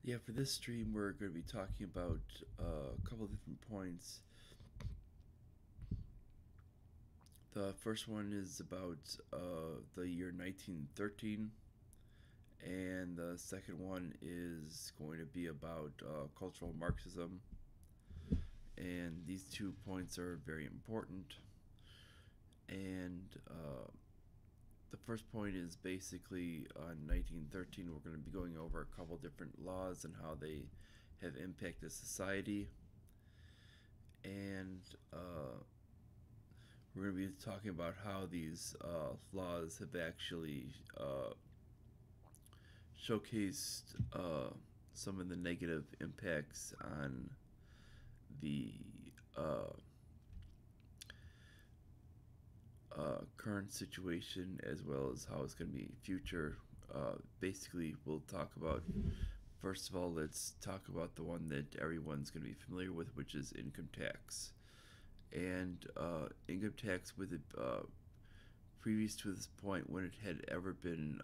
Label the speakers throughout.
Speaker 1: Yeah, for this stream, we're going to be talking about a couple of different points. The first one is about the year 1913, and the second one is going to be about cultural Marxism. And these 2 points are very important. And the first point is basically on 1913, we're going to be going over a couple different laws and how they have impacted society. And we're going to be talking about how these laws have actually showcased some of the negative impacts on the uh, current situation, as well as how it's going to be future. Basically, we'll talk about, first of all, let's talk about the one that everyone's going to be familiar with, which is income tax. And income tax, with it previous to this point, when it had ever been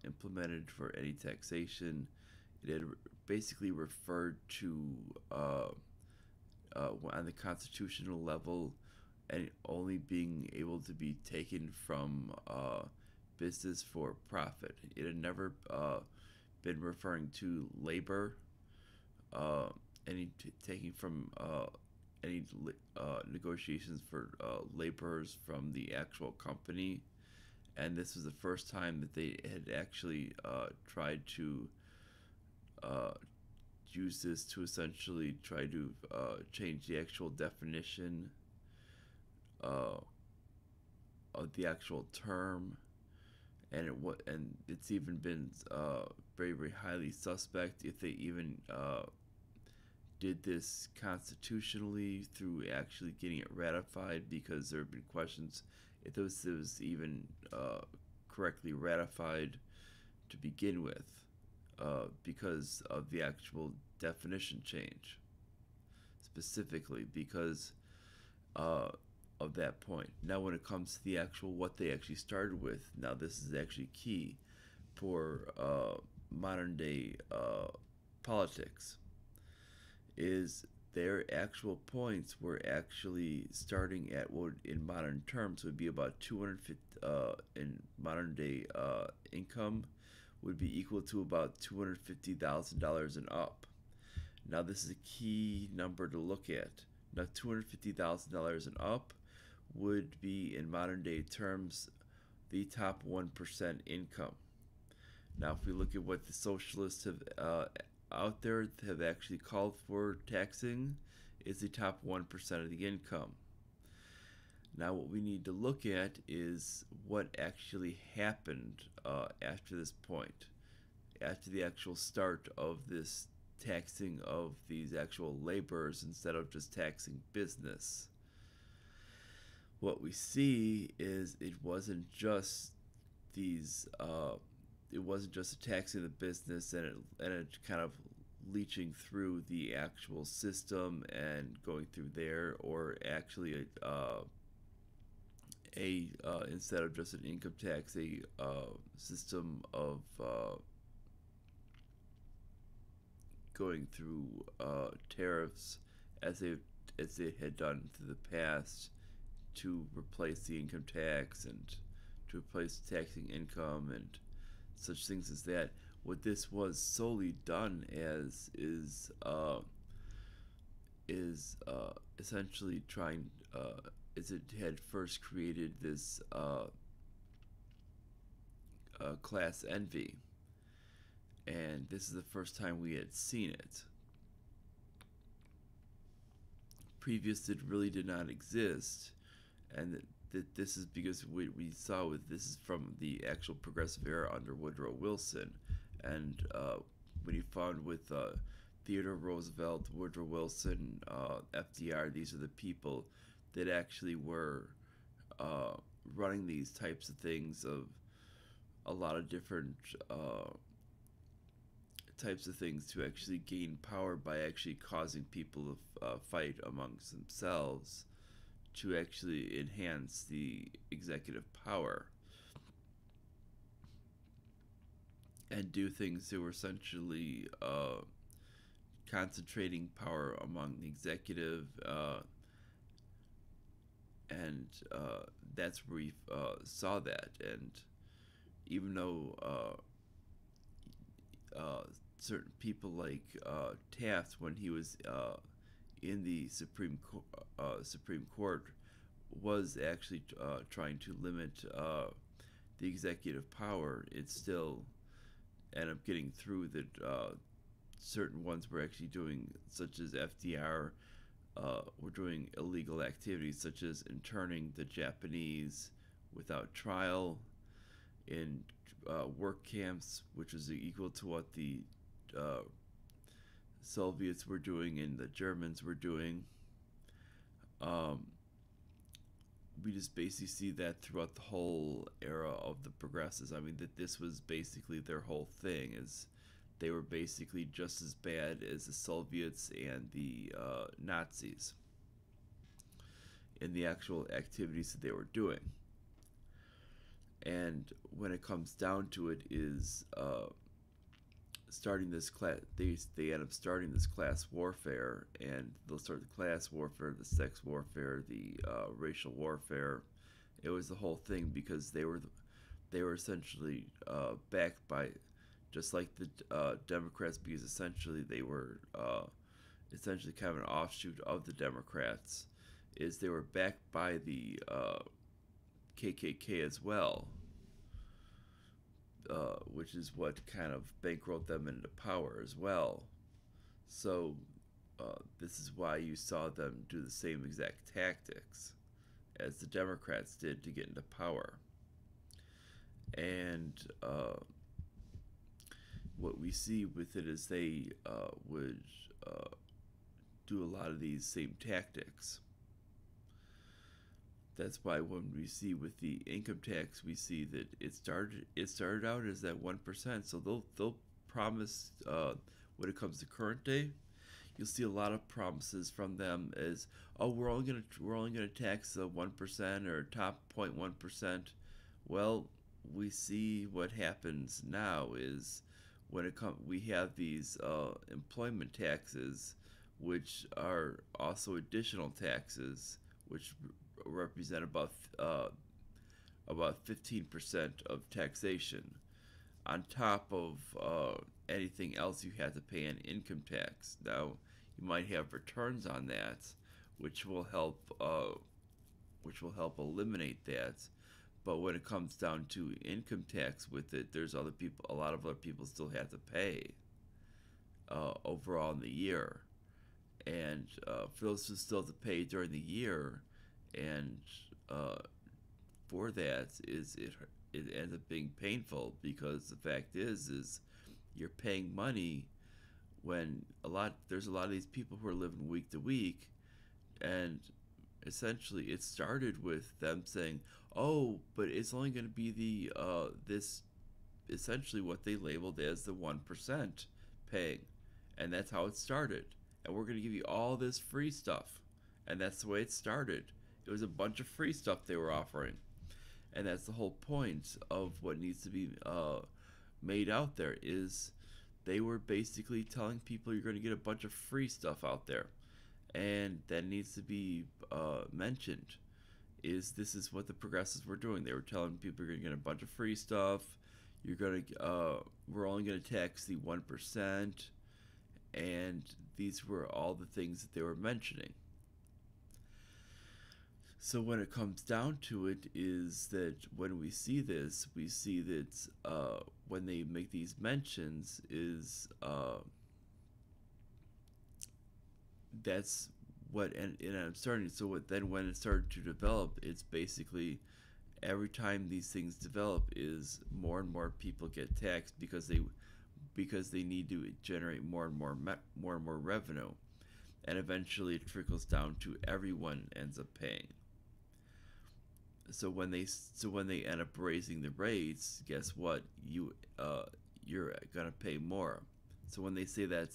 Speaker 1: implemented for any taxation, it had basically referred to on the constitutional level and only being able to be taken from business for profit. It had never been referring to labor, uh, taking from any negotiations for laborers from the actual company. And this was the first time that they had actually tried to uh, use this to essentially try to change the actual definition uh, of the actual term, and it's even been very, very highly suspect if they even did this constitutionally through actually getting it ratified, because there have been questions if this was even correctly ratified to begin with, because of the actual definition change, specifically because uh, of that point. Now, when it comes to the actual what they actually started with, now this is actually key for modern day politics, is their actual points were actually starting at what in modern terms would be about 250 in modern day income would be equal to about $250,000 and up. Now this is a key number to look at. Now $250,000 and up would be in modern day terms the top 1% income. Now if we look at what the socialists have out there have actually called for taxing, is the top 1% of the income. Now, what we need to look at is what actually happened after this point, after the actual start of this taxing of these actual laborers instead of just taxing business. What we see is it wasn't just these it wasn't just a taxing the business and it kind of leaching through the actual system and going through there, or actually a instead of just an income tax, a system of going through tariffs as they had done through the past to replace the income tax and to replace taxing income and such things as that. What this was solely done as is essentially trying is it had first created this class envy, and this is the first time we had seen it. Previous, it really did not exist, and this is because we saw with this is from the actual progressive era under Woodrow Wilson, and when you found with Theodore Roosevelt, Woodrow Wilson, FDR, these are the people that actually were running these types of things of a lot of different types of things to actually gain power by actually causing people to fight amongst themselves to actually enhance the executive power and do things that were essentially concentrating power among the executive, and that's where we saw that. And even though certain people like Taft, when he was in the Supreme Court, was actually trying to limit the executive power, it still ended up getting through that. Certain ones were actually doing, such as FDR, were doing illegal activities such as interning the Japanese without trial in work camps, which was equal to what the Soviets were doing and the Germans were doing. We just basically see that throughout the whole era of the progressives. I mean, that this was basically their whole thing, is they were basically just as bad as the Soviets and the Nazis in the actual activities that they were doing. And when it comes down to it, is starting this class, they end up starting this class warfare, and they'll start the class warfare, the sex warfare, the racial warfare. It was the whole thing because they were essentially backed by, just like the Democrats, because essentially they were essentially kind of an offshoot of the Democrats, is they were backed by the KKK as well, which is what kind of bankrolled them into power as well. So this is why you saw them do the same exact tactics as the Democrats did to get into power. And what we see with it is they would do a lot of these same tactics. That's why when we see with the income tax, we see that it started out as that 1%. So they'll promise when it comes to current day, you'll see a lot of promises from them as, oh, we're only gonna tax the 1% or top 0.1%. Well, we see what happens now is when we have these employment taxes, which are also additional taxes, which represent about 15% of taxation on top of anything else you have to pay in income tax. Now, you might have returns on that, which will help eliminate that. But when it comes down to income tax with it, there's a lot of other people still have to pay overall in the year. And for those who still have to pay during the year, and for that, it ends up being painful, because the fact is you're paying money when there's a lot of these people who are living week to week, and essentially it started with them saying, oh, but it's only going to be this essentially what they labeled as the 1% paying, and that's how it started, and we're going to give you all this free stuff, and that's the way it started. It was a bunch of free stuff they were offering, and that's the whole point of what needs to be made out there, is they were basically telling people you're going to get a bunch of free stuff out there, and that needs to be mentioned. This is what the progressives were doing. They were telling people you're going to get a bunch of free stuff. We're only going to tax the 1%, and these were all the things that they were mentioning. So when it comes down to it, is that when we see this, we see that when they make these mentions, is that's what and I'm starting. So then when it started to develop, it's basically every time these things develop, is more and more people get taxed because they need to generate more and more revenue, and eventually it trickles down to everyone ends up paying. So when they end up raising the rates, guess what? You're gonna pay more. So when they say that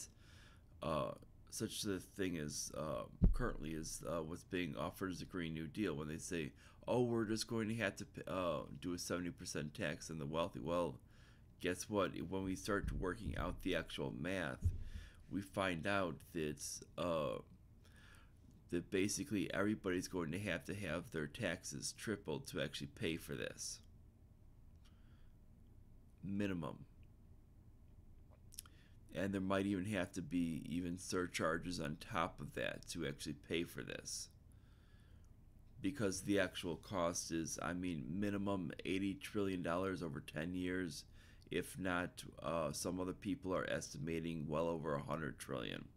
Speaker 1: such a thing as currently is what's being offered as the Green New Deal, when they say, oh, we're just going to have to do a 70% tax on the wealthy. Well, guess what? When we start working out the actual math, we find out that basically everybody's going to have their taxes tripled to actually pay for this. Minimum. And there might even have to be even surcharges on top of that to actually pay for this. Because the actual cost is, I mean, minimum $80 trillion over 10 years. If not, some other people are estimating well over 100 trillion.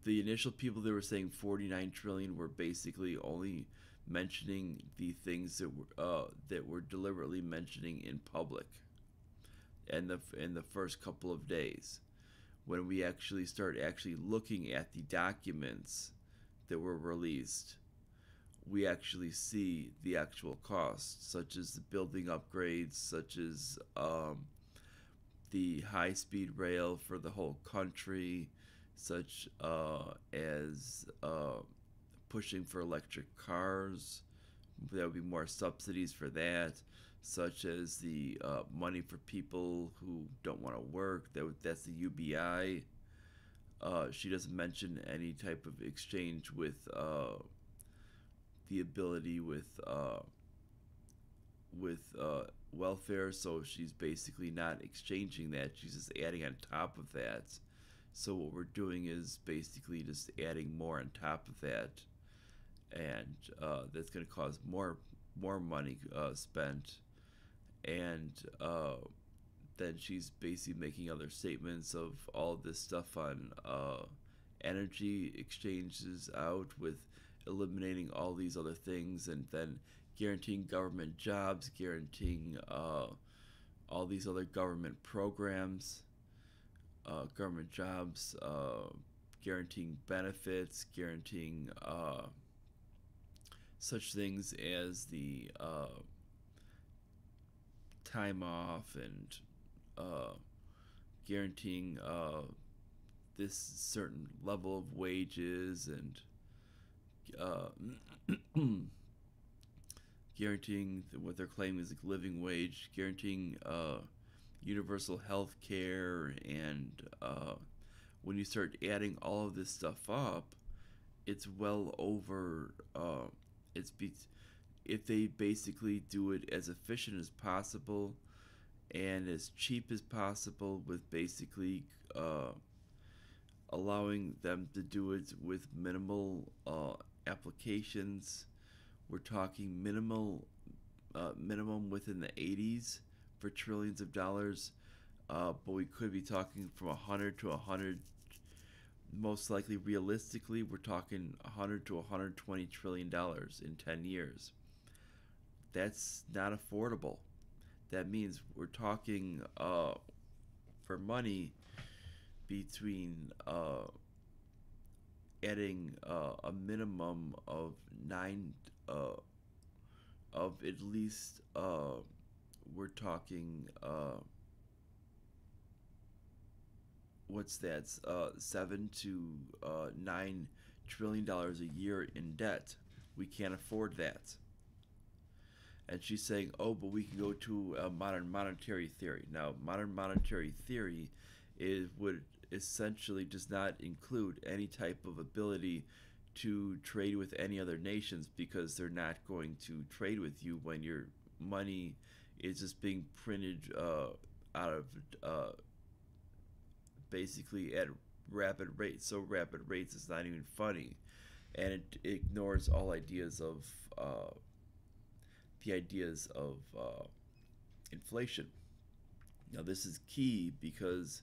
Speaker 1: The initial people that were saying 49 trillion were basically only mentioning the things that were deliberately mentioning in public. And in the first couple of days, when we actually start looking at the documents that were released, we actually see the actual costs, such as the building upgrades, such as the high-speed rail for the whole country, such as pushing for electric cars. There would be more subsidies for that, such as the money for people who don't want to work. That's the UBI. She doesn't mention any type of exchange with the ability with welfare, so she's basically not exchanging that. She's just adding on top of that. So what we're doing is basically just adding more on top of that, and that's going to cause more money spent. And then she's basically making other statements of all this stuff on energy exchanges out with eliminating all these other things, and then guaranteeing government jobs, guaranteeing all these other government programs, government jobs, guaranteeing benefits, guaranteeing such things as the time off, and guaranteeing this certain level of wages, and guaranteeing what they're claiming is a living wage, guaranteeing universal health care, and when you start adding all of this stuff up, it's well over. If they basically do it as efficient as possible and as cheap as possible, with basically allowing them to do it with minimal applications. We're talking minimum within the 80s for trillions of dollars, but we could be talking from 100 to 100. Most likely, realistically, we're talking 100 to 120 trillion dollars in 10 years. That's not affordable. That means we're talking for money between adding a minimum of at least we're talking what's that, $7 to $9 trillion a year in debt. We can't afford that. And she's saying, oh, but we can go to modern monetary theory. Now, modern monetary theory would essentially does not include any type of ability to trade with any other nations, because they're not going to trade with you when your money is just being printed out of basically at rapid rates. So rapid rates is not even funny, and it ignores all ideas of inflation. Now this is key because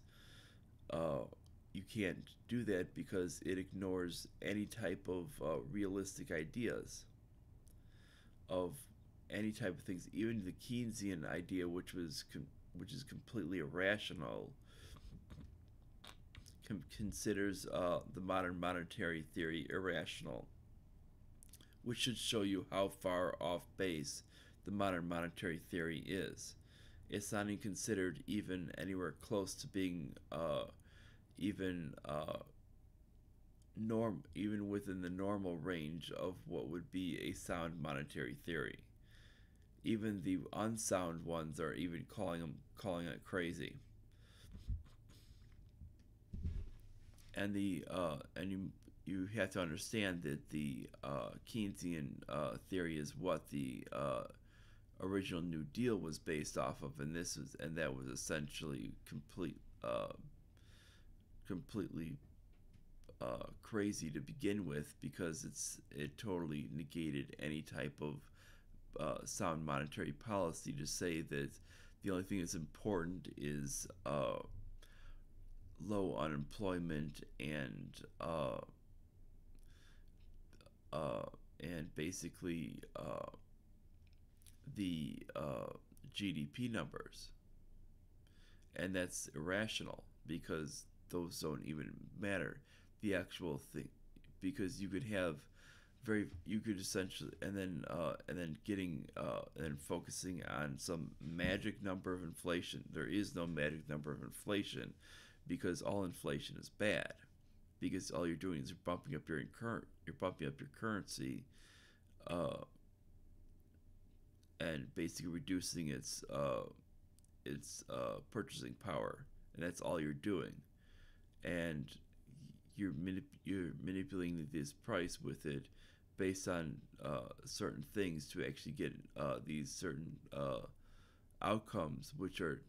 Speaker 1: you can't do that because it ignores any type of realistic ideas of any type of things. Even the Keynesian idea, which is completely irrational, considers the modern monetary theory irrational, which should show you how far off base the modern monetary theory is. It's not even considered even anywhere close to being even within the normal range of what would be a sound monetary theory. Even the unsound ones are even calling it crazy. And you have to understand that the Keynesian theory is what the original New Deal was based off of, and that was essentially completely crazy to begin with, because it totally negated any type of sound monetary policy to say that the only thing that's important is low unemployment and basically the GDP numbers, and that's irrational because those don't even matter. The actual thing, because you could essentially, and then focusing on some magic number of inflation. There is no magic number of inflation, because all inflation is bad, because all you're doing is you're bumping up your currency, uh, and basically reducing its purchasing power, and that's all you're doing. And you're manipulating this price with it based on certain things to actually get these certain outcomes, which are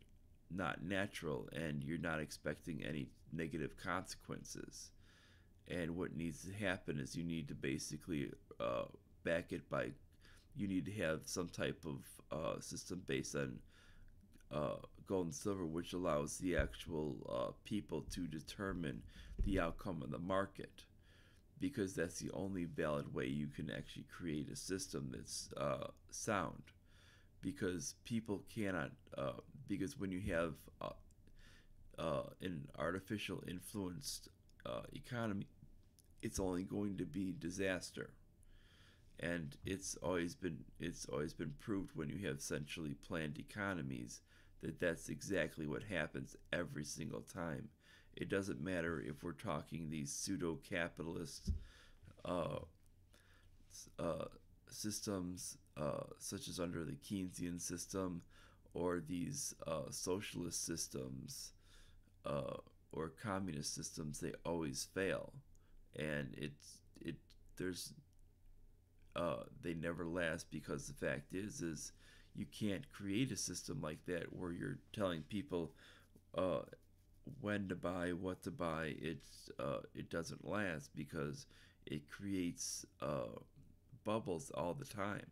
Speaker 1: not natural, and you're not expecting any negative consequences. And what needs to happen is you need to basically back it by you need to have some type of system based on gold and silver, which allows the actual people to determine the outcome of the market, because that's the only valid way you can actually create a system that's sound. Because people cannot, because when you have an artificial influenced economy, it's only going to be disaster. And it's always been proved when you have centrally planned economies that that's exactly what happens every single time. It doesn't matter if we're talking these pseudo-capitalist uh, uh, systems, such as under the Keynesian system, or these socialist systems, uh, or communist systems. They always fail, and it there's they never last, because the fact is you can't create a system like that where you're telling people uh, when to buy, what to buy. It doesn't last, because it creates bubbles all the time.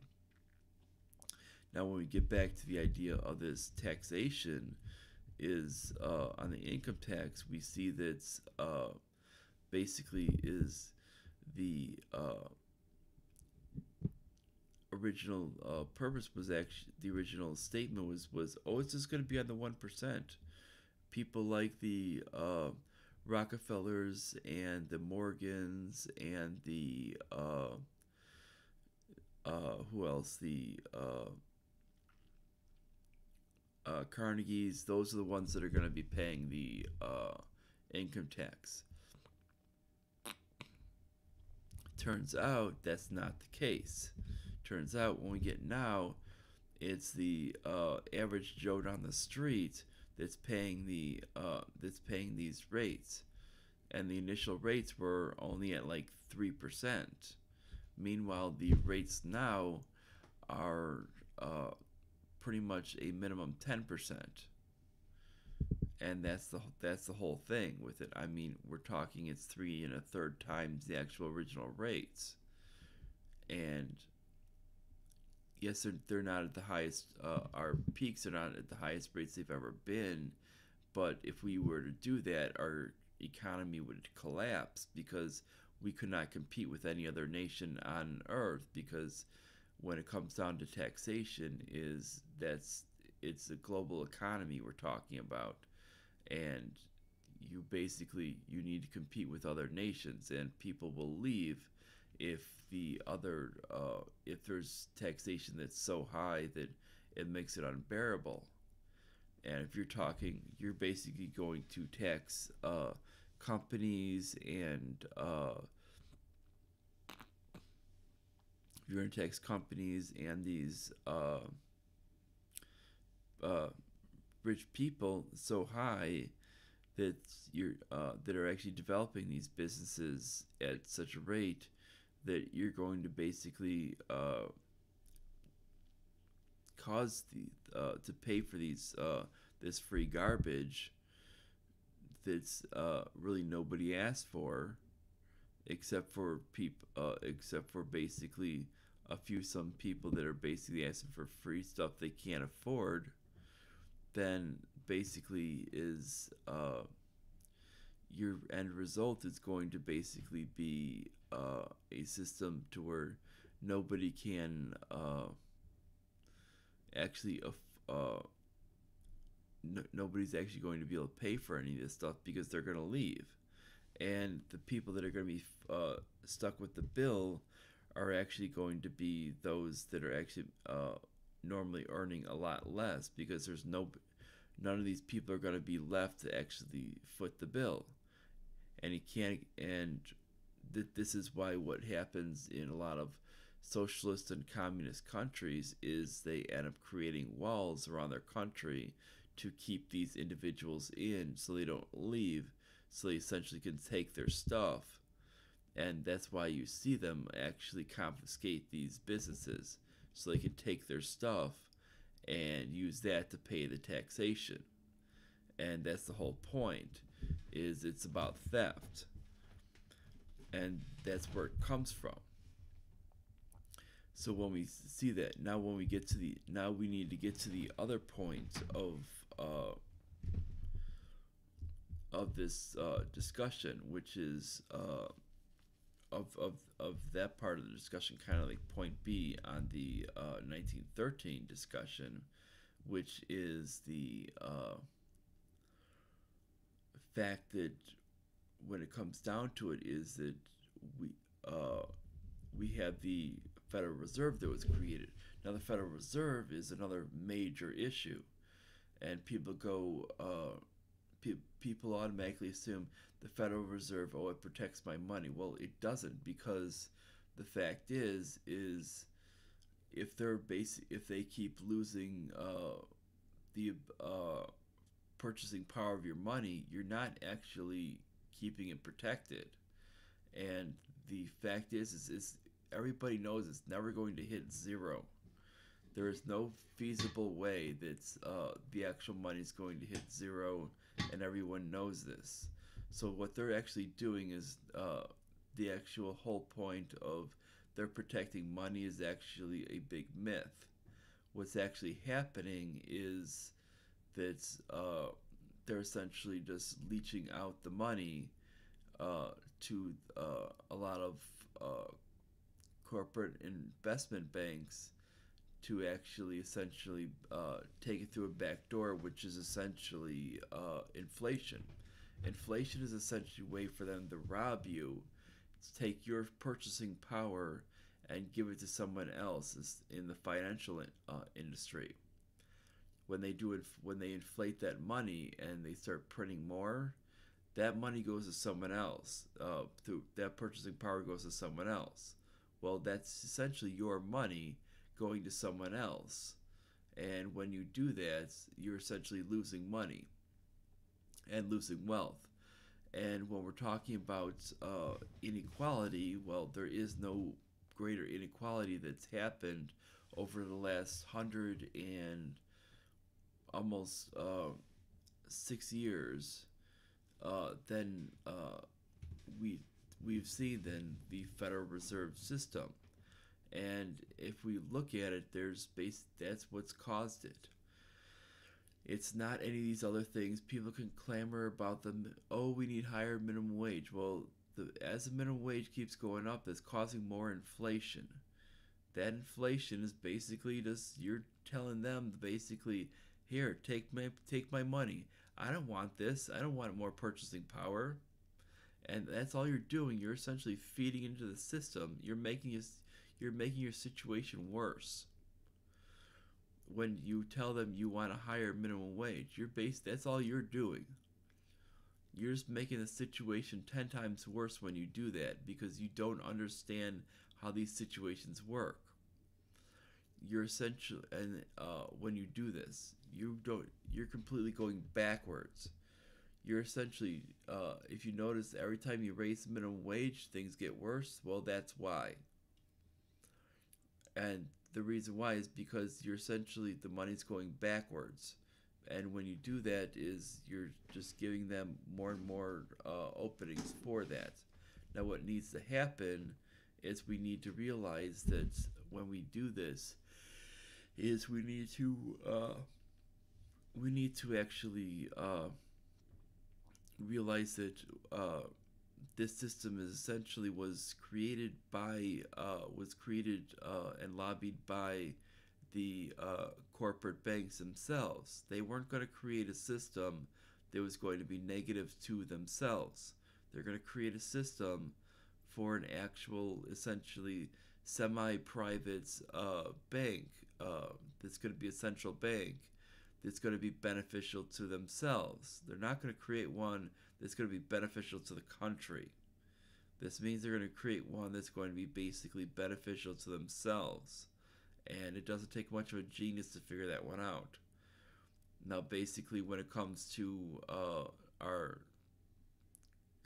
Speaker 1: Now, when we get back to the idea of this taxation, is on the income tax, we see that basically is the original purpose was actually the original statement was oh, it's just going to be on the 1%. People like the Rockefellers and the Morgans and the who else, the Carnegies. Those are the ones that are going to be paying the income tax. Turns out that's not the case. Turns out when we get now, it's the average Joe down the street that's paying these rates, and the initial rates were only at like 3%. Meanwhile, the rates now are pretty much a minimum 10%, and that's the whole thing with it. I mean, we're talking it's 3 1/3 times the actual original rates, and yes, they're not at the highest. Our peaks are not at the highest rates they've ever been, but if we were to do that, our economy would collapse, because we could not compete with any other nation on earth. Because when it comes down to taxation, it's a global economy we're talking about, and you need to compete with other nations, and people will leave if if there's taxation that's so high that it makes it unbearable. And if you're basically going to tax companies, and you're going to tax companies and these uh, rich people so high that that are actually developing these businesses at such a rate that you're going to basically cause to pay for this free garbage that's really nobody asked for, except for basically some people that are basically asking for free stuff they can't afford. Then basically is your end result is going to basically be a system to where nobody can actually nobody's actually going to be able to pay for any of this stuff because they're going to leave, and the people that are going to be stuck with the bill are actually going to be those that are actually normally earning a lot less, because none of these people are going to be left to actually foot the bill. And you can't, and this is why what happens in a lot of socialist and communist countries is they end up creating walls around their country to keep these individuals in so they don't leave, so they essentially can take their stuff. And that's why you see them actually confiscate these businesses so they can take their stuff and use that to pay the taxation. And that's the whole point, is it's about theft. And that's where it comes from. So when we see that, now we need to get to the other point of this discussion, which is of that part of the discussion, kind of like point B on the 1913 discussion, which is the fact that when it comes down to it, is that we have the Federal Reserve that was created. Now, the Federal Reserve is another major issue, and people people automatically assume the Federal Reserve, oh, it protects my money. Well, it doesn't, because the fact is if they keep losing the purchasing power of your money, you're not actually keeping it protected. And the fact is everybody knows it's never going to hit zero. There is no feasible way that the actual money is going to hit zero, and everyone knows this. So what they're actually doing is the actual whole point of they're protecting money is actually a big myth. What's actually happening is that they're essentially just leeching out the money to a lot of corporate investment banks to actually essentially take it through a back door, which is essentially inflation. Inflation is essentially a way for them to rob you, to take your purchasing power and give it to someone else in the financial industry. When they inflate that money and they start printing more, that money goes to someone else. Through that purchasing power goes to someone else. Well, that's essentially your money going to someone else. And when you do that, you're essentially losing money and losing wealth. And when we're talking about inequality, well, there is no greater inequality that's happened over the last 100 and almost 6 years than we've seen than the Federal Reserve System. And if we look at it, that's what's caused it. It's not any of these other things. People can clamor about them. Oh, we need higher minimum wage. Well, as the minimum wage keeps going up, that's causing more inflation. That inflation is basically just, you're telling them basically, here, take my money. I don't want this. I don't want more purchasing power. And that's all you're doing. You're essentially feeding into the system. You're making your situation worse. When you tell them you want a higher minimum wage, that's all you're doing. You're just making the situation 10 times worse when you do that, because you don't understand how these situations work. You're essentially, and when you do this, you're completely going backwards. you're essentially, if you notice, every time you raise the minimum wage, things get worse. Well, that's why. And the reason why is because you're essentially, the money's going backwards. And when you do that, is you're just giving them more and more openings for that. Now, what needs to happen is we need to realize that when we do this, is we need to actually realize that this system is essentially was created and lobbied by the corporate banks themselves. They weren't going to create a system that was going to be negative to themselves. They're going to create a system for an actual, essentially, semi-private bank that's going to be a central bank that's going to be beneficial to themselves. They're not going to create one that's going to be beneficial to the country. This means they're going to create one that's going to be basically beneficial to themselves. And it doesn't take much of a genius to figure that one out. Now, basically, when it comes to our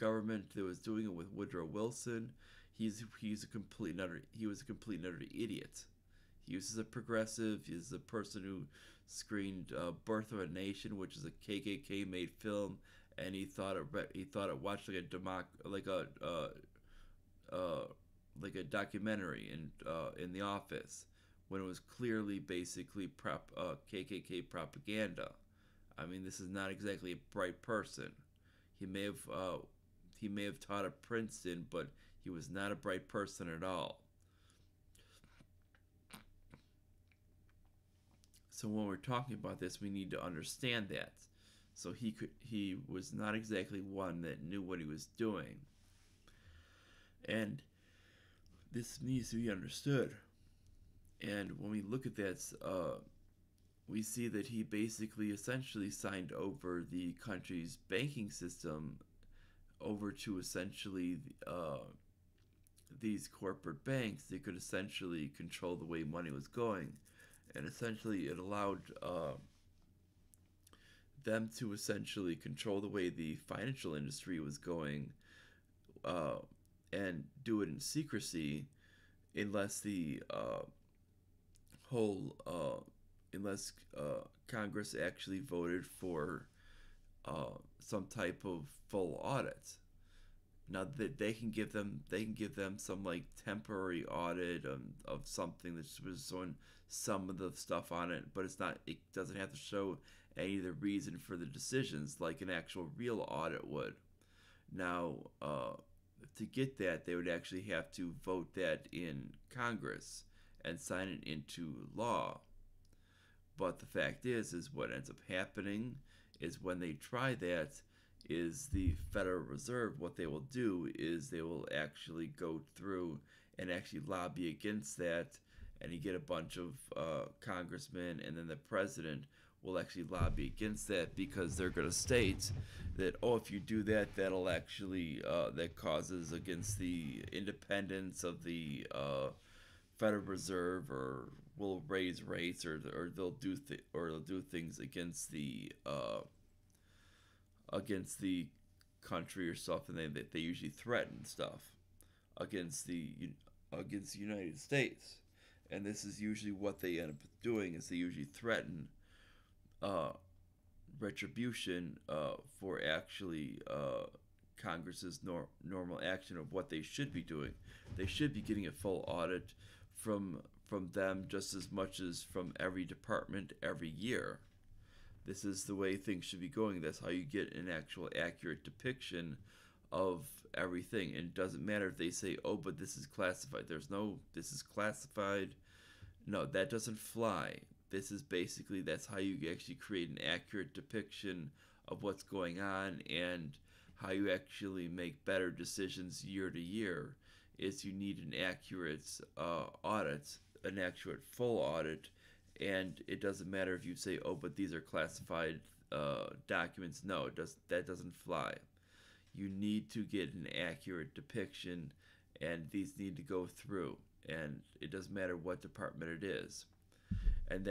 Speaker 1: government that was doing it with Woodrow Wilson, he was a complete and utter idiot. He was a progressive. He's a person who screened Birth of a Nation, which is a KKK made film, and he thought it watched like a documentary in The Office, when it was clearly basically KKK propaganda. I mean, this is not exactly a bright person. He may have taught at Princeton, but he was not a bright person at all. So when we're talking about this, we need to understand that. So he was not exactly one that knew what he was doing. And this needs to be understood. And when we look at that, we see that he basically essentially signed over the country's banking system over to essentially these corporate banks. They could essentially control the way money was going. And essentially it allowed them to essentially control the way the financial industry was going, and do it in secrecy, unless the whole unless Congress actually voted for some type of full audit. Now that they can give them some like temporary audit of something that was showing some of the stuff on it, but it doesn't have to show any of the reason for the decisions like an actual real audit would. Now, to get that, they would actually have to vote that in Congress and sign it into law. But the fact is what ends up happening is when they try that, is the Federal Reserve, what they will do is they will actually go through and actually lobby against that, and you get a bunch of congressmen, and then the president will actually lobby against that, because they're going to state that, oh, if you do that, that'll actually that causes against the independence of the Federal Reserve, or will raise rates, or they'll do things against the country or stuff, and they usually threaten stuff against the United States. And this is usually what they end up doing, is they usually threaten retribution for actually Congress's normal action of what they should be doing. They should be getting a full audit from them just as much as from every department every year. This is the way things should be going. That's how you get an actual accurate depiction of everything. And it doesn't matter if they say, oh, but this is classified. There's no, this is classified. No, that doesn't fly. This is basically, that's how you actually create an accurate depiction of what's going on, and how you actually make better decisions year to year, is you need an accurate audit, an accurate full audit. And it doesn't matter if you say, oh, but these are classified documents. No, that doesn't fly. You need to get an accurate depiction, and these need to go through. And it doesn't matter what department it is. And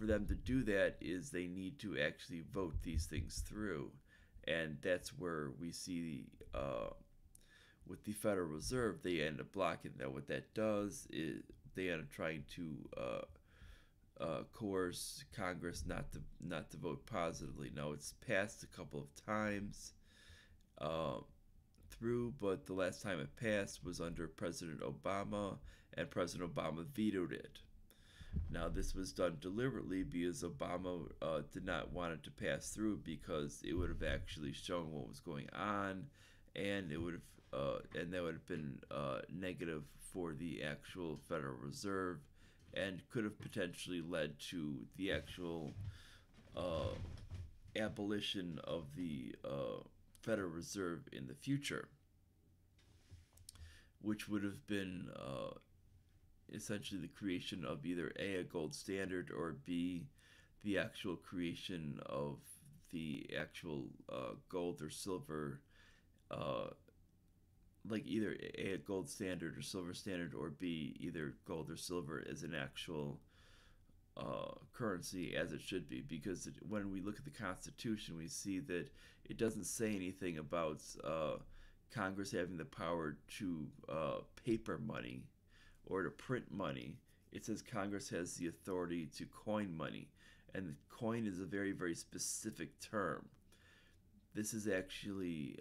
Speaker 1: for them to do that is they need to actually vote these things through. And that's where we see with the Federal Reserve, they end up blocking that. What that does is they end up trying to coerce Congress not to vote positively. Now it's passed a couple of times through, but the last time it passed was under President Obama, and President Obama vetoed it. Now this was done deliberately because Obama did not want it to pass through, because it would have actually shown what was going on, and it would have and that would have been negative for the actual Federal Reserve, and could have potentially led to the actual abolition of the Federal Reserve in the future, which would have been essentially the creation of either A, a gold standard, or B, the actual creation of the actual gold or silver, like either A, a gold standard or silver standard, or B, either gold or silver as an actual currency, as it should be. Because when we look at the Constitution, we see that it doesn't say anything about Congress having the power to paper money or to print money. It says Congress has the authority to coin money, and the coin is a very, very specific term. This is actually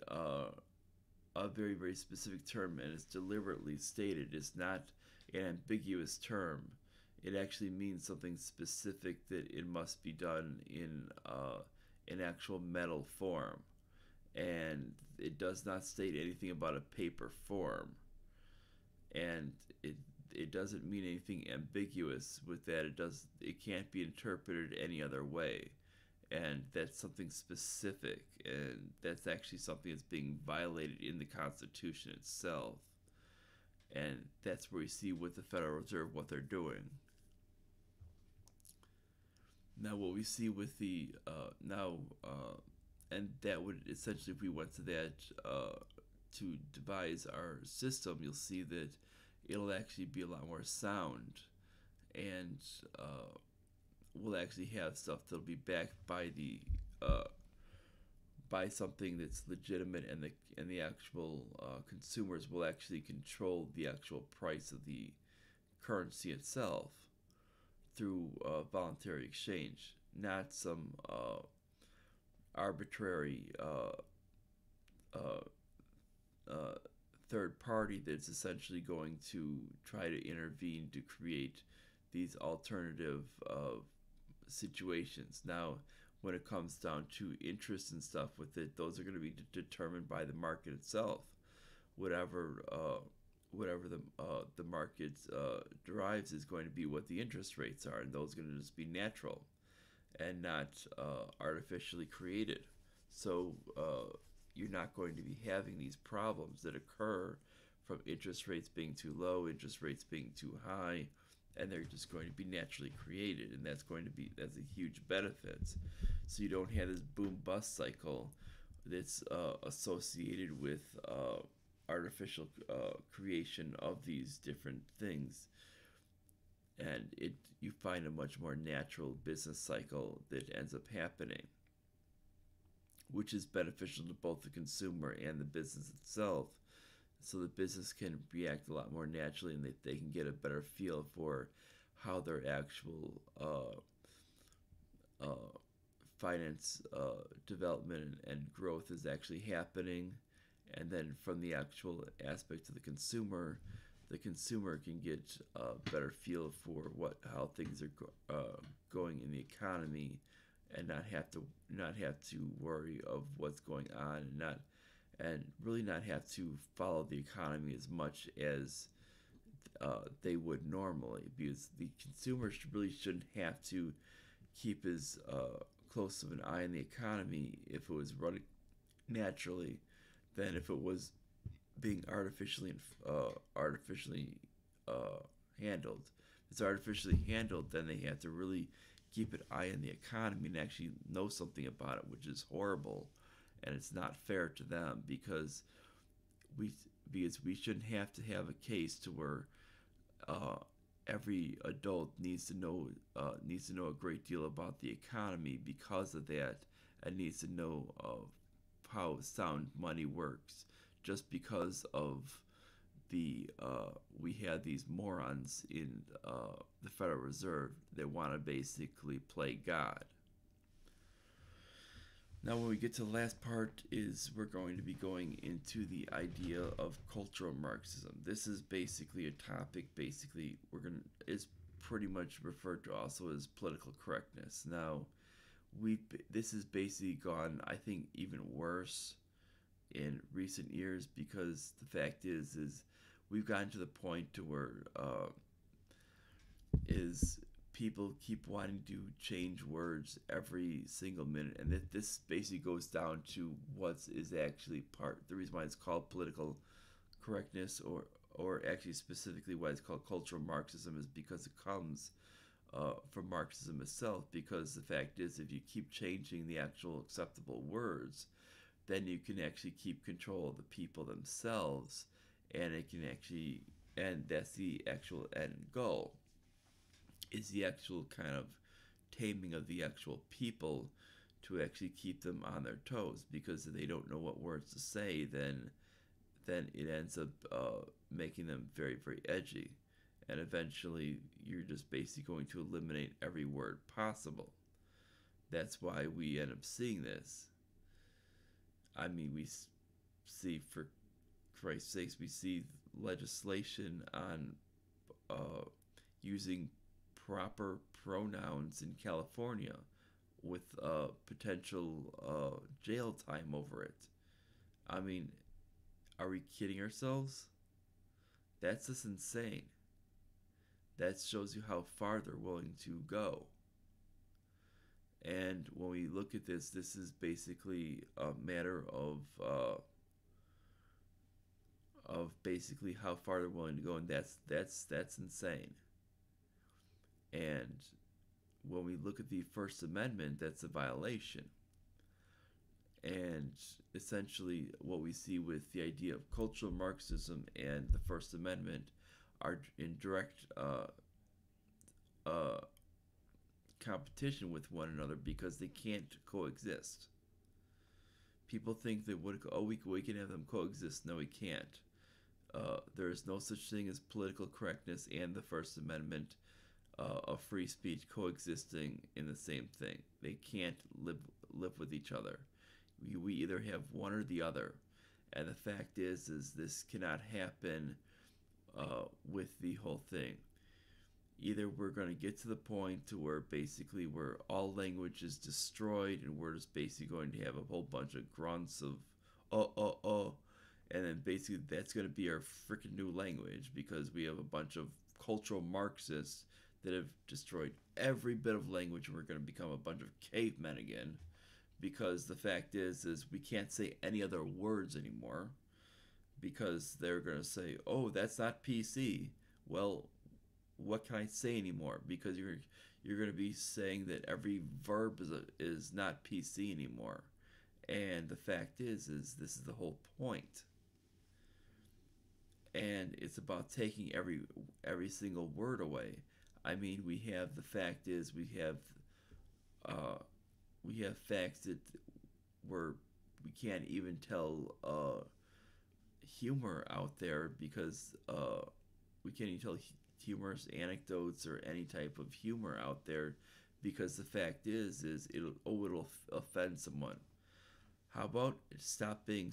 Speaker 1: a very, very specific term, and it's deliberately stated. It's not an ambiguous term. It actually means something specific, that it must be done in an actual metal form, and it does not state anything about a paper form, and it doesn't mean anything ambiguous with that. It can't be interpreted any other way, and that's something specific, and that's actually something that's being violated in the Constitution itself. And that's where we see with the Federal Reserve what they're doing. Now, what we see with the and that would essentially, if we went to that to devise our system, you'll see that it'll actually be a lot more sound, and we'll actually have stuff that'll be backed by the by something that's legitimate, and the actual consumers will actually control the actual price of the currency itself through voluntary exchange, not some arbitrary third party that's essentially going to try to intervene to create these alternative situations. Now, when it comes down to interest and stuff with it, those are going to be determined by the market itself. Whatever the market derives is going to be what the interest rates are, and those are going to just be natural and not artificially created. So you're not going to be having these problems that occur from interest rates being too low, interest rates being too high, and they're just going to be naturally created, and that's a huge benefit. So you don't have this boom bust cycle that's associated with artificial creation of these different things, and you find a much more natural business cycle that ends up happening, which is beneficial to both the consumer and the business itself. So the business can react a lot more naturally, and they can get a better feel for how their actual finance development and growth is actually happening. And then from the actual aspect of the consumer can get a better feel for how things are going in the economy, and not have to worry of what's going on, and really not have to follow the economy as much as they would normally, because the consumer really shouldn't have to keep as close of an eye on the economy if it was running naturally than if it was being artificially handled. If it's artificially handled, then they have to really keep an eye on the economy and actually know something about it, which is horrible, and it's not fair to them, because we shouldn't have to have a case to where every adult needs to know a great deal about the economy because of that, and needs to know how sound money works. Just because of the we had these morons in the Federal Reserve that want to basically play God. Now, when we get to the last part, is we're going to be going into the idea of cultural Marxism. This is basically a topic. Basically, is pretty much referred to also as political correctness. Now, this has basically gone, I think, even worse in recent years, because the fact is we've gotten to the point to where is people keep wanting to change words every single minute, and this basically goes down to what is actually the reason why it's called political correctness, or actually specifically why it's called cultural Marxism, is because it comes from Marxism itself. Because the fact is, if you keep changing the actual acceptable words, then you can actually keep control of the people themselves, and that's the actual end goal, is the actual kind of taming of the actual people, to actually keep them on their toes. Because if they don't know what words to say, then it ends up making them very, very edgy, and eventually you're just basically going to eliminate every word possible. That's why we end up seeing this. I mean, we see, for Christ's sakes, we see legislation on using proper pronouns in California, with potential jail time over it. I mean, are we kidding ourselves? That's just insane. That shows you how far they're willing to go. And when we look at this is basically a matter of basically how far they're willing to go, and that's insane. And when we look at the First Amendment, that's a violation. And essentially, what we see with the idea of cultural Marxism and the First Amendment are in direct competition with one another, because they can't coexist. People think that we can have them coexist. No, we can't. There is no such thing as political correctness and the First Amendment of free speech coexisting in the same thing. They can't live with each other. We either have one or the other, and the fact is this cannot happen with the whole thing. Either we're going to get to the point to where basically where all language is destroyed, and we're just basically going to have a whole bunch of grunts of and then basically that's going to be our freaking new language, because we have a bunch of cultural Marxists that have destroyed every bit of language, and we're going to become a bunch of cavemen again, because the fact is we can't say any other words anymore, because they're going to say, oh, that's not PC. Well, what can I say anymore? Because you're going to be saying that every verb is not PC anymore. And the fact is this is the whole point. And it's about taking every single word away. I mean, we have the fact is we have facts that where we can't even tell humor out there, because we can't even tell humorous anecdotes or any type of humor out there, because the fact is it'll offend someone. How about stop being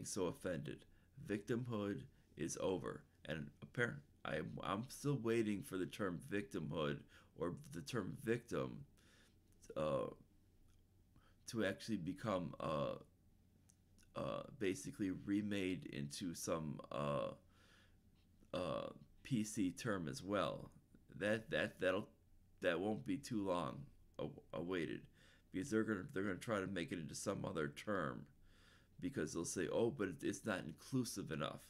Speaker 1: so offended? Victimhood is over, and apparently I'm still waiting for the term victimhood, or the term victim, to actually become basically remade into some PC term as well. That won't be too long awaited, because they're gonna try to make it into some other term, because they'll say, oh, but it's not inclusive enough.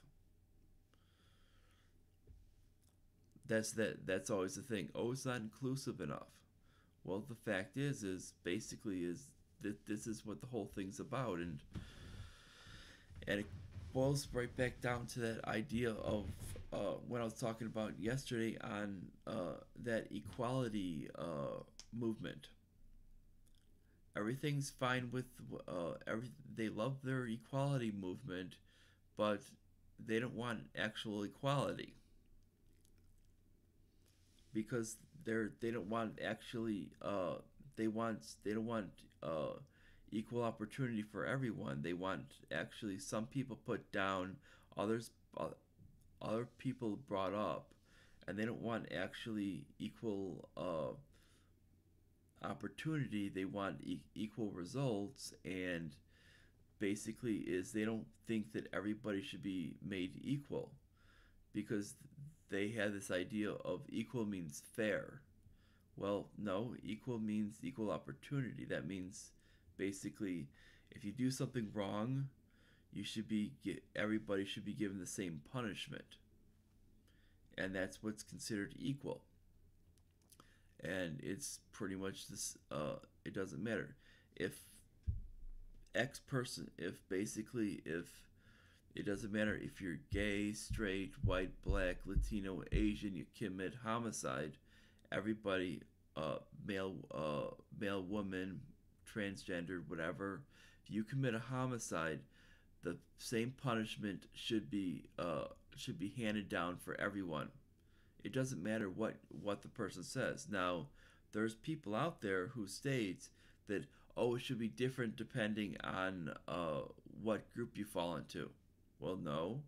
Speaker 1: That's always the thing. Oh, it's not inclusive enough. Well, the fact is basically that this is what the whole thing's about, and it boils right back down to that idea of what I was talking about yesterday on that equality movement. Everything's fine with they love their equality movement, but they don't want actual equality because they don't want actually they don't want equal opportunity for everyone. They want actually some people put down, others other people brought up, and they don't want actually equal opportunity. They want equal results, and basically is they don't think that everybody should be made equal because they have this idea of equal means fair. Well, no, equal means equal opportunity. That means basically if you do something wrong, you should be everybody should be given the same punishment. And that's what's considered equal. And it's pretty much this it doesn't matter if X person, if basically if it doesn't matter if you're gay, straight, white, black, Latino, Asian, you commit homicide. Everybody, male, woman, transgender, whatever, if you commit a homicide, the same punishment should be handed down for everyone. It doesn't matter what the person says. Now, there's people out there who state that it should be different depending on what group you fall into. Well, no,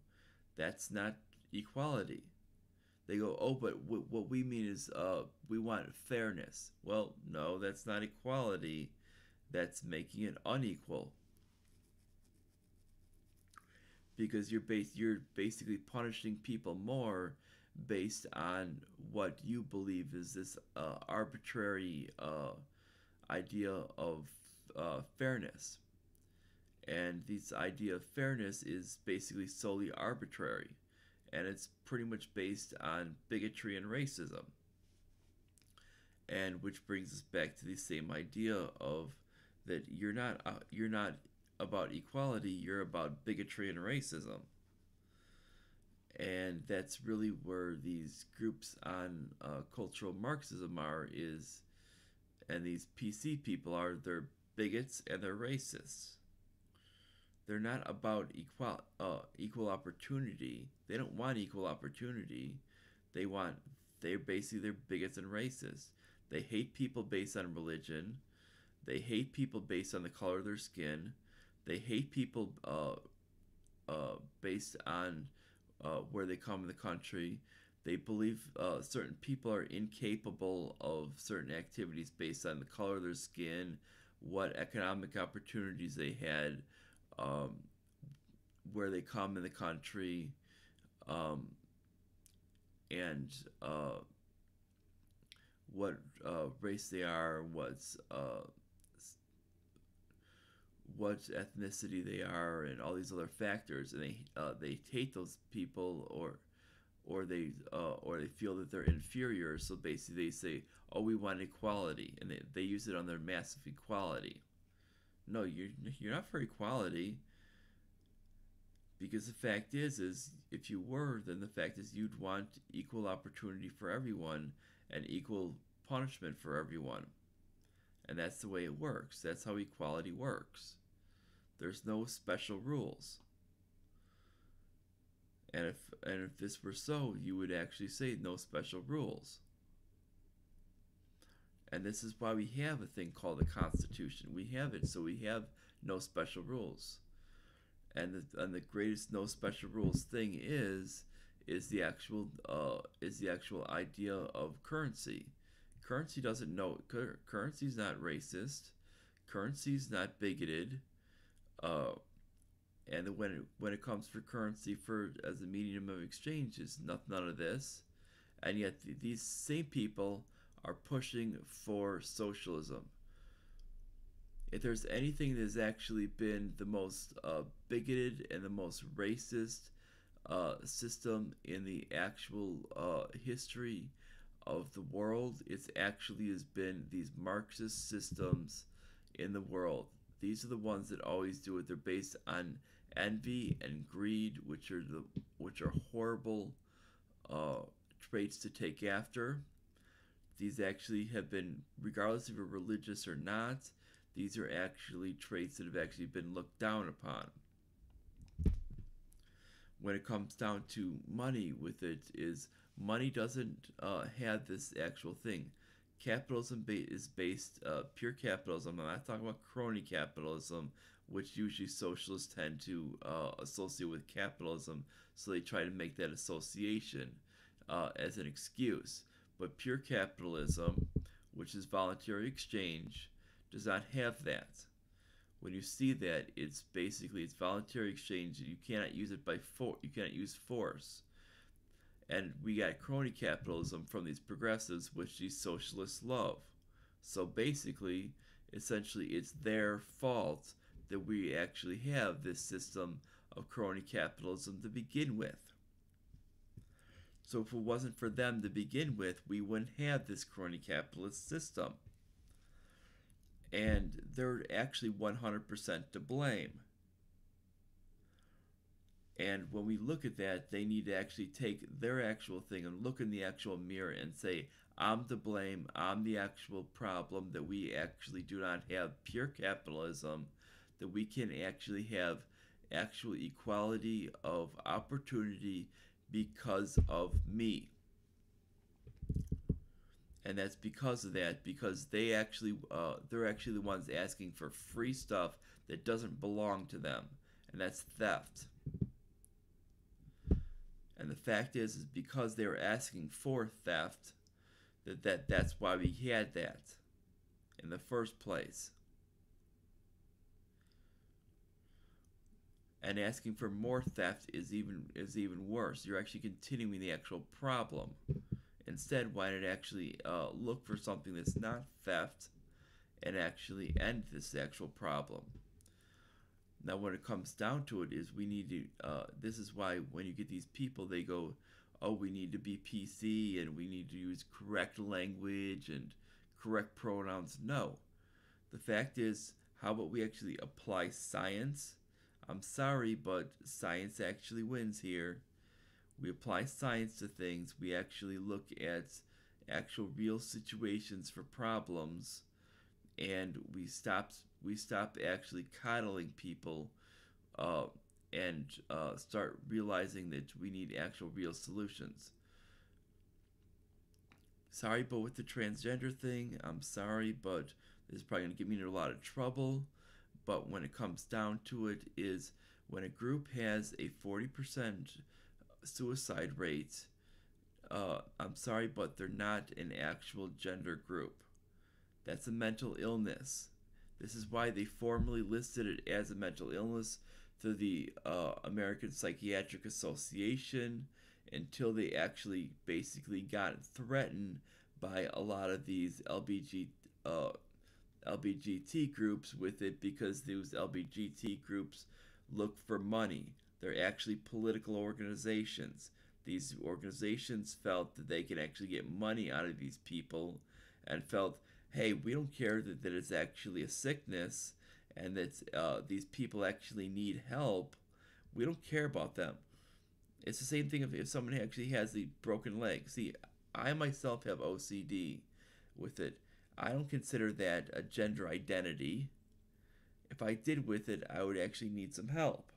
Speaker 1: that's not equality. They go, but what we mean is we want fairness. Well, no, that's not equality. That's making it unequal because you're basically punishing people more based on what you believe is this arbitrary idea of fairness. And this idea of fairness is basically solely arbitrary, and it's pretty much based on bigotry and racism. And which brings us back to the same idea of that you're not about equality, you're about bigotry and racism. And that's really where these groups on cultural Marxism and these PC people are. They're bigots and they're racists. They're not about equal opportunity. They don't want equal opportunity. They want they're bigots and racists. They hate people based on religion. They hate people based on the color of their skin. They hate people based on where they come in the country. They believe certain people are incapable of certain activities based on the color of their skin, what economic opportunities they had, um, where they come in the country, um, and what race they are, what ethnicity they are, and all these other factors, and they hate those people, or they feel that they're inferior. So basically, they say, "Oh, we want equality," and they use it on their massive equality. No, you're not for equality. Because the fact is if you were, then the fact is you'd want equal opportunity for everyone and equal punishment for everyone. And that's the way it works. That's how equality works. There's no special rules. And if this were so, you would actually say no special rules. And this is why we have a thing called the Constitution. We have it, so we have no special rules. And the greatest no special rules thing is the actual idea of currency. Currency doesn't know. Currency's not racist. Currency's not bigoted. Uh, and when it comes for currency for as a medium of exchange, is none of this. And yet these same people are pushing for socialism. If there's anything that has actually been the most bigoted and the most racist system in the actual history of the world, it's actually has been these Marxist systems in the world. These are the ones that always do it. They're based on envy and greed, which are horrible, traits to take after. These actually have been, regardless if you're religious or not, these are actually traits that have actually been looked down upon. When it comes down to money with it, is money doesn't have this actual thing. Capitalism is based, pure capitalism. I'm not talking about crony capitalism, which usually socialists tend to associate with capitalism, so they try to make that association as an excuse. But pure capitalism, which is voluntary exchange, does not have that. When you see that, it's basically it's voluntary exchange. You cannot use it by force. You cannot use force. And we got crony capitalism from these progressives, which these socialists love. So basically, essentially, it's their fault that we actually have this system of crony capitalism to begin with. So if it wasn't for them to begin with, we wouldn't have this crony capitalist system. And they're actually 100% to blame. And when we look at that, they need to actually take their actual thing and look in the actual mirror and say, I'm to blame, I'm the actual problem, that we actually do not have pure capitalism, that we can actually have actual equality of opportunity because of me. And that's because of that, because they're actually the ones asking for free stuff that doesn't belong to them, and that's theft. And the fact is because they were asking for theft, that's why we had that in the first place. And asking for more theft is even worse. You're actually continuing the actual problem. Instead, why not actually look for something that's not theft and actually end this actual problem? Now, when it comes down to it, is we need to. This is why when you get these people, they go, "Oh, we need to be PC and we need to use correct language and correct pronouns." No, the fact is, how about we actually apply science? I'm sorry, but science actually wins here. We apply science to things. We actually look at actual real situations for problems, and we stop actually coddling people, and start realizing that we need actual real solutions. Sorry, but with the transgender thing, I'm sorry, but this is probably going to get me into a lot of trouble. But when it comes down to it, is when a group has a 40% suicide rate, I'm sorry, but they're not an actual gender group. That's a mental illness. This is why they formally listed it as a mental illness through the American Psychiatric Association, until they actually basically got threatened by a lot of these LGBT groups with it, because those LGBT groups look for money. They're actually political organizations. These organizations felt that they could actually get money out of these people, and felt, hey, we don't care that it's actually a sickness and that these people actually need help. We don't care about them. It's the same thing if someone actually has the broken leg. See, I myself have OCD with it. I don't consider that a gender identity. If I did with it, I would actually need some help.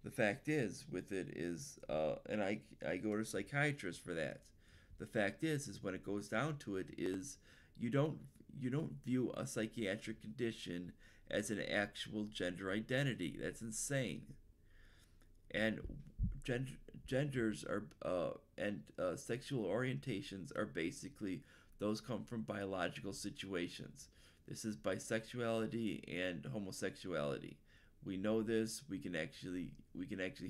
Speaker 1: The fact is, with it is, and I go to a psychiatrist for that. The fact is when it goes down to it, is you don't view a psychiatric condition as an actual gender identity. That's insane. And genders are and sexual orientations are basically, those come from biological situations. This is bisexuality and homosexuality. We know this. We can actually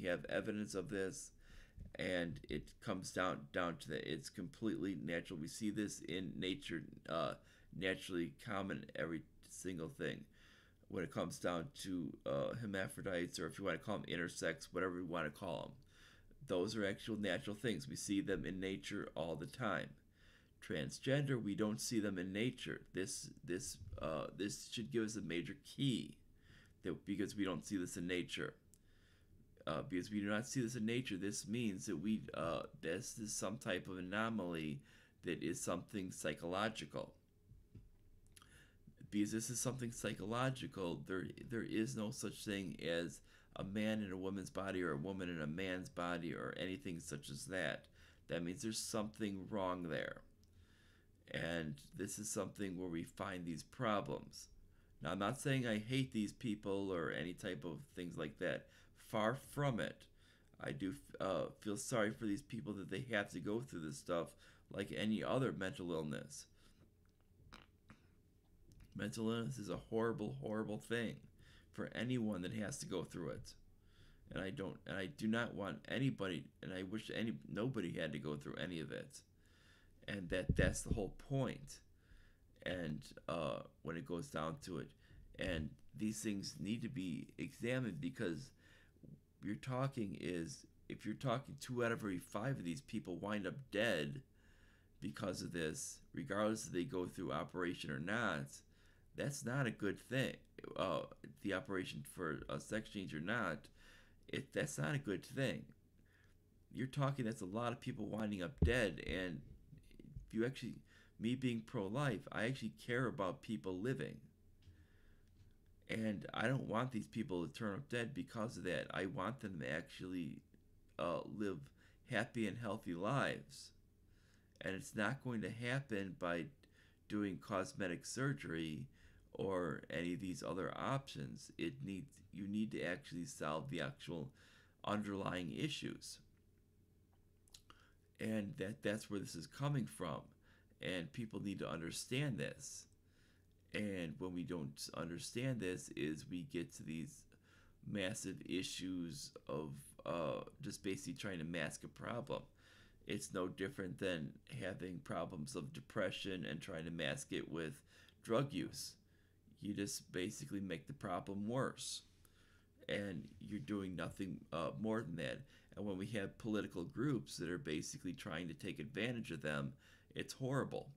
Speaker 1: have evidence of this, and it comes down to that. It's completely natural. We see this in nature, naturally common every single thing. When it comes down to hermaphrodites, or if you want to call them intersex, whatever you want to call them, those are actual natural things. We see them in nature all the time. Transgender, we don't see them in nature. This should give us a major key, that because we don't see this in nature. because we do not see this in nature. This means that this is some type of anomaly that is something psychological. Because this is something psychological, there is no such thing as a man in a woman's body or a woman in a man's body or anything such as that. That means there's something wrong there. And this is something where we find these problems. Now, I'm not saying I hate these people or any type of things like that. Far from it. I do feel sorry for these people that they have to go through this stuff like any other mental illness. Mental illness is a horrible, horrible thing for anyone that has to go through it. And I do not want anybody, and I wish nobody had to go through any of it. And that's the whole point. And when it goes down to it, and these things need to be examined, because if you're talking 2 out of every 5 of these people wind up dead because of this, regardless if they go through operation or not. That's not a good thing. The operation for a sex change or not, that's not a good thing. You're talking, that's a lot of people winding up dead. And if you actually, me being pro-life, I actually care about people living. And I don't want these people to turn up dead because of that. I want them to actually live happy and healthy lives. And it's not going to happen by doing cosmetic surgery or any of these other options. You need to actually solve the actual underlying issues. And that's where this is coming from. And people need to understand this. And when we don't understand this, is we get to these massive issues of just basically trying to mask a problem. It's no different than having problems of depression and trying to mask it with drug use. You just basically make the problem worse. And you're doing nothing more than that. And when we have political groups that are basically trying to take advantage of them, it's horrible.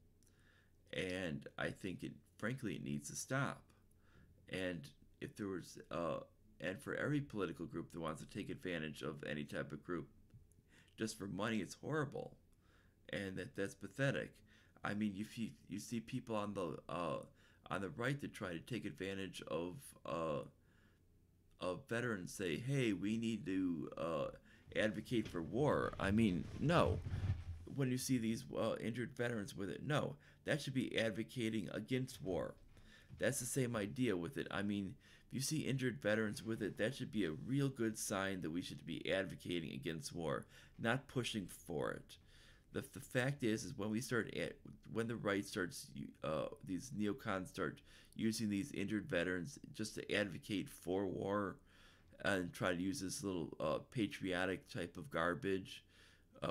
Speaker 1: And I think frankly, it needs to stop. And if there was, and for every political group that wants to take advantage of any type of group just for money, it's horrible. And that's pathetic. I mean, you see people on the right that try to take advantage of veterans, say, hey, we need to advocate for war. I mean, no. When you see these injured veterans with it, no. That should be advocating against war. That's the same idea with it. I mean, if you see injured veterans with it, that should be a real good sign that we should be advocating against war, not pushing for it. The fact is when the right starts, these neocons start using these injured veterans just to advocate for war and try to use this little patriotic type of garbage,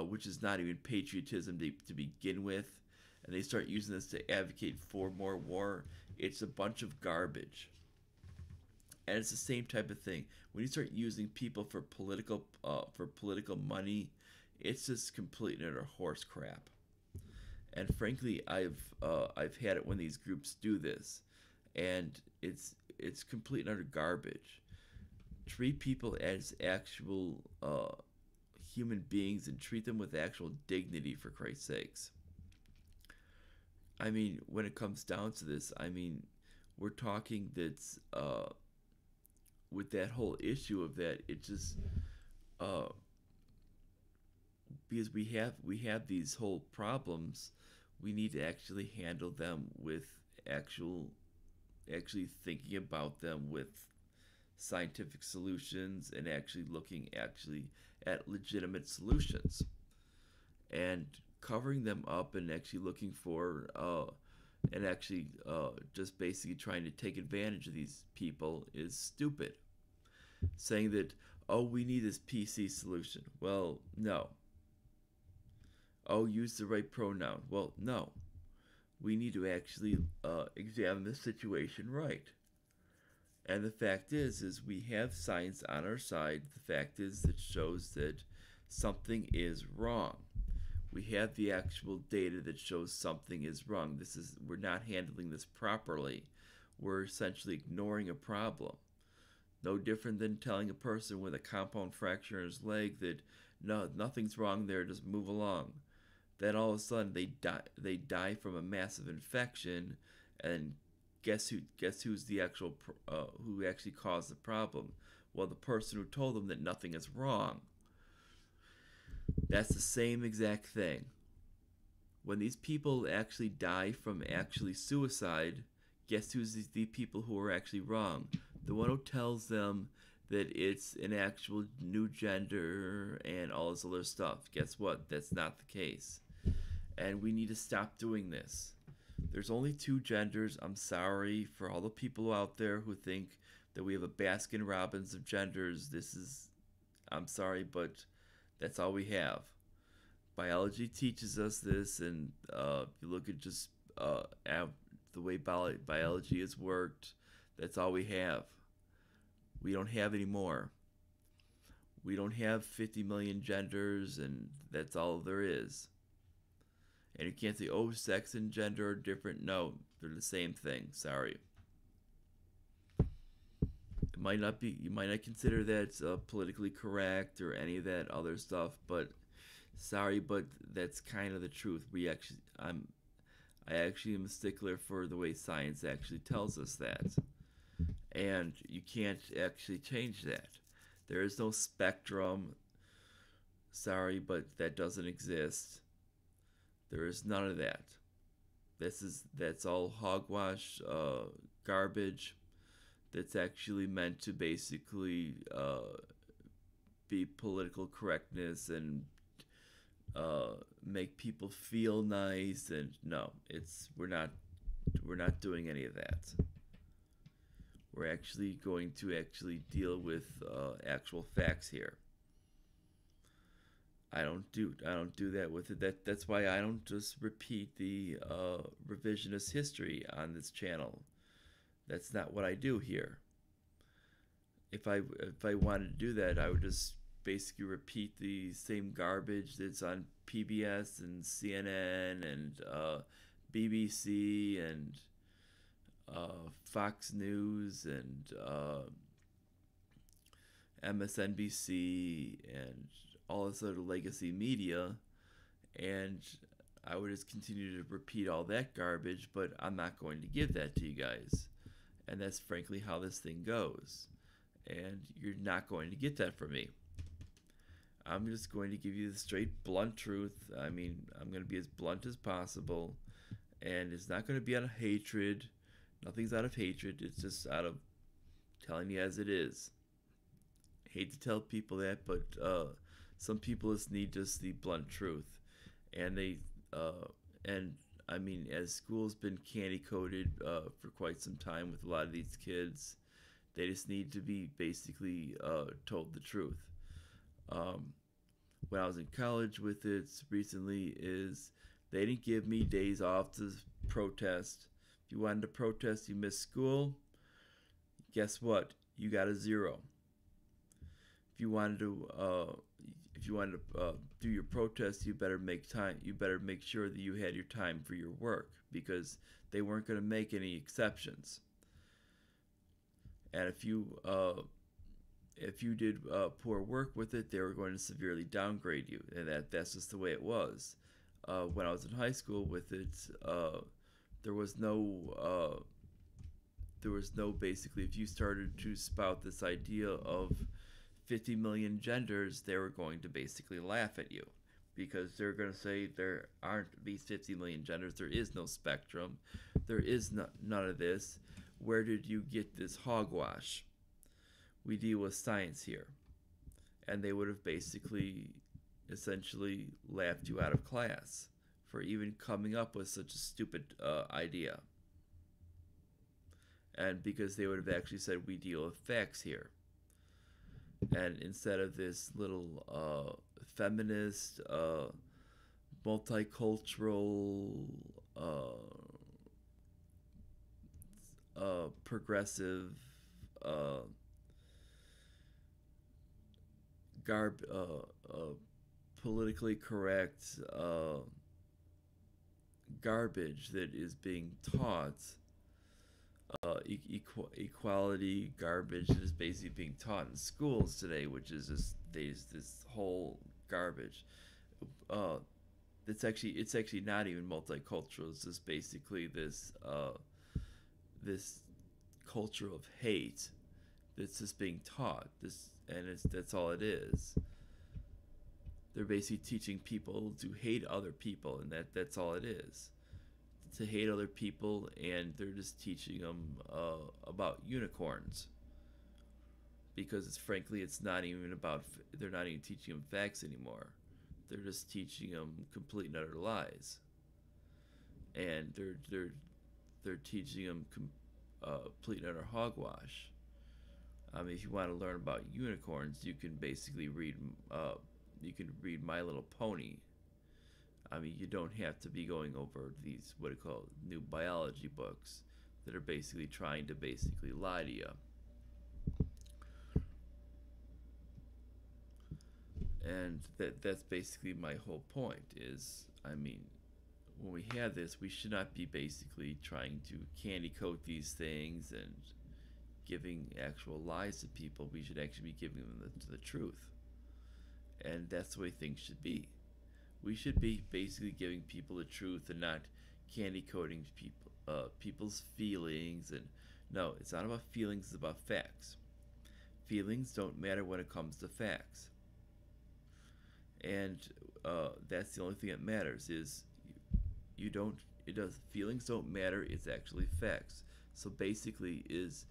Speaker 1: which is not even patriotism to begin with, and they start using this to advocate for more war, it's a bunch of garbage. And it's the same type of thing. When you start using people for political money, it's just complete and utter horse crap. And frankly, I've had it when these groups do this, and it's complete and utter garbage. Treat people as actual human beings and treat them with actual dignity, for Christ's sakes. I mean, when it comes down to this, I mean, we're talking that's with that whole issue of that, it just because we have these whole problems, we need to actually handle them with actually thinking about them with scientific solutions and actually looking at legitimate solutions and covering them up and actually looking for and actually just basically trying to take advantage of these people is stupid. Saying that, oh, we need this PC solution. Well, no. Oh, use the right pronoun. Well, no. We need to actually examine the situation right. And the fact is we have science on our side. The fact is that shows that something is wrong. We have the actual data that shows something is wrong. We're not handling this properly. We're essentially ignoring a problem. No different than telling a person with a compound fracture in his leg that no, nothing's wrong there, just move along. Then all of a sudden they die. They die from a massive infection, and guess who? Guess who's the actual who actually caused the problem? Well, the person who told them that nothing is wrong. That's the same exact thing. When these people actually die from actually suicide, guess who's the people who are actually wrong? The one who tells them that it's an actual new gender and all this other stuff. Guess what? That's not the case. And we need to stop doing this. There's only two genders. I'm sorry for all the people out there who think that we have a Baskin Robbins of genders. I'm sorry, but that's all we have. Biology teaches us this, and if you look at just the way biology has worked, that's all we have. We don't have any more. We don't have 50 million genders, and that's all there is. And you can't say, oh, sex and gender are different. No, they're the same thing. Sorry. It might not be. You might not consider that politically correct or any of that other stuff, but sorry, but that's kind of the truth. I actually am a stickler for the way science actually tells us that, and you can't actually change that. There is no spectrum. Sorry, but that doesn't exist. There is none of that. That's all hogwash, garbage. That's actually meant to basically be political correctness and make people feel nice. And no, we're not doing any of that. We're actually going to actually deal with actual facts here. I don't do that with it. That's why I don't just repeat the revisionist history on this channel. That's not what I do here. If I wanted to do that, I would just basically repeat the same garbage that's on PBS and CNN and BBC and Fox News and MSNBC and all this other legacy media, and I would just continue to repeat all that garbage, but I'm not going to give that to you guys. And that's frankly how this thing goes. And you're not going to get that from me. I'm just going to give you the straight, blunt truth. I mean, I'm going to be as blunt as possible, and it's not going to be out of hatred. Nothing's out of hatred. It's just out of telling you as it is. I hate to tell people that, but some people just need just the blunt truth, and I mean, as school's been candy coated for quite some time with a lot of these kids, they just need to be basically told the truth. When I was in college with it recently, is they didn't give me days off to protest. If you wanted to protest, you missed school. Guess what? You got a 0. If you wanted to do your protest, you better make time. You better make sure that you had your time for your work, because they weren't going to make any exceptions. And if you did poor work with it, they were going to severely downgrade you, and that's just the way it was. When I was in high school with it, there was no basically, if you started to spout this idea of 50 million genders, they were going to basically laugh at you, because they're going to say there aren't these 50 million genders. There is no spectrum. There is none of this. Where did you get this hogwash? We deal with science here. And they would have basically, essentially laughed you out of class for even coming up with such a stupid idea. And because they would have actually said, we deal with facts here. And instead of this little feminist, multicultural, progressive, politically correct garbage that is being taught, equality garbage that is basically being taught in schools today, which is this whole garbage. Uh, it's actually not even multicultural. It's just basically this culture of hate that's just being taught. That's all it is. They're basically teaching people to hate other people, and that's all it is. To hate other people, and they're just teaching them about unicorns, because it's not even about. They're not even teaching them facts anymore. They're just teaching them complete and utter lies, and they're teaching them complete and utter hogwash. I mean, if you want to learn about unicorns, you can basically read. You can read My Little Pony. I mean, you don't have to be going over these what do you call new biology books that are basically trying to basically lie to you. And that's basically my whole point. Is I mean, when we have this, we should not be basically trying to candy coat these things and giving actual lies to people. We should actually be giving them the truth, and that's the way things should be. We should be basically giving people the truth and not candy coating people's feelings. And no, it's not about feelings, it's about facts. Feelings don't matter when it comes to facts, and that's the only thing that matters. Is you don't it does feelings don't matter, it's actually facts. So basically is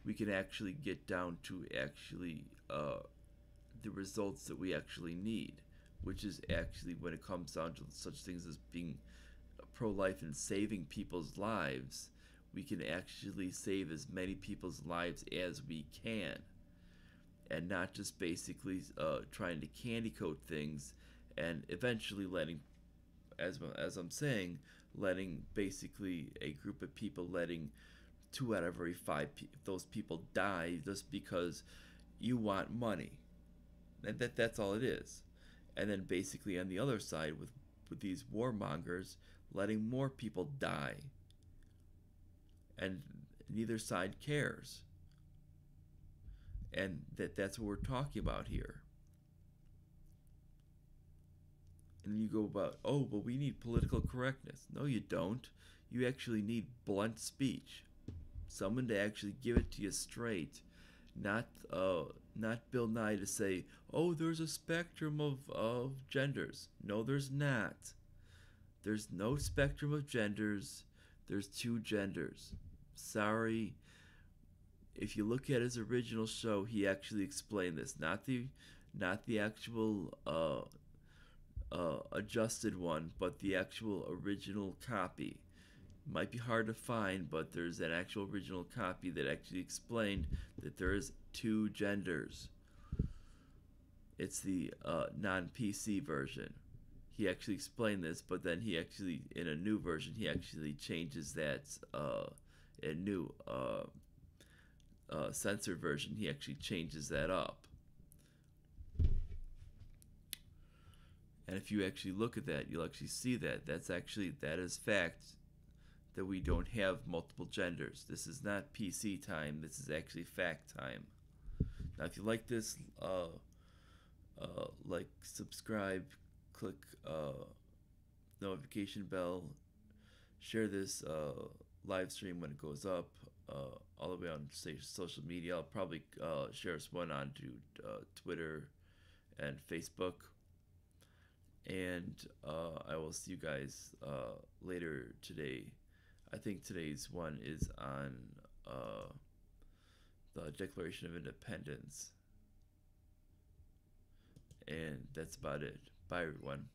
Speaker 1: we can actually get down to actually the results that we actually need, which is actually when it comes down to such things as being pro-life and saving people's lives. We can actually save as many people's lives as we can, and not just basically trying to candy coat things, and eventually letting, as I'm saying, letting basically a group of people, letting 2 out of every 5 those people die just because you want money. And that's all it is. And then basically on the other side with these warmongers, letting more people die, and neither side cares. And that's what we're talking about here. And you go about, oh, but we need political correctness. No, you don't. You actually need blunt speech. Someone to actually give it to you straight, not Bill Nye to say, oh, there's a spectrum of genders. No, there's not. There's no spectrum of genders. There's 2 genders. Sorry. If you look at his original show, he actually explained this. Not the actual adjusted one, but the actual original copy. Might be hard to find, but there's an actual original copy that actually explained that there is 2 genders. It's the non-PC version. He actually explained this, but then he actually, in a new version, he actually changes that. A new censored version, he actually changes that up. And if you actually look at that, you'll actually see that that is fact, that we don't have multiple genders. This is not PC time. This is actually fact time. Now, if you like this, like, subscribe, click notification bell, share this live stream when it goes up, all the way on social media. I'll probably share this one onto Twitter and Facebook. And I will see you guys later today. I think today's one is on the Declaration of Independence. And that's about it. Bye, everyone.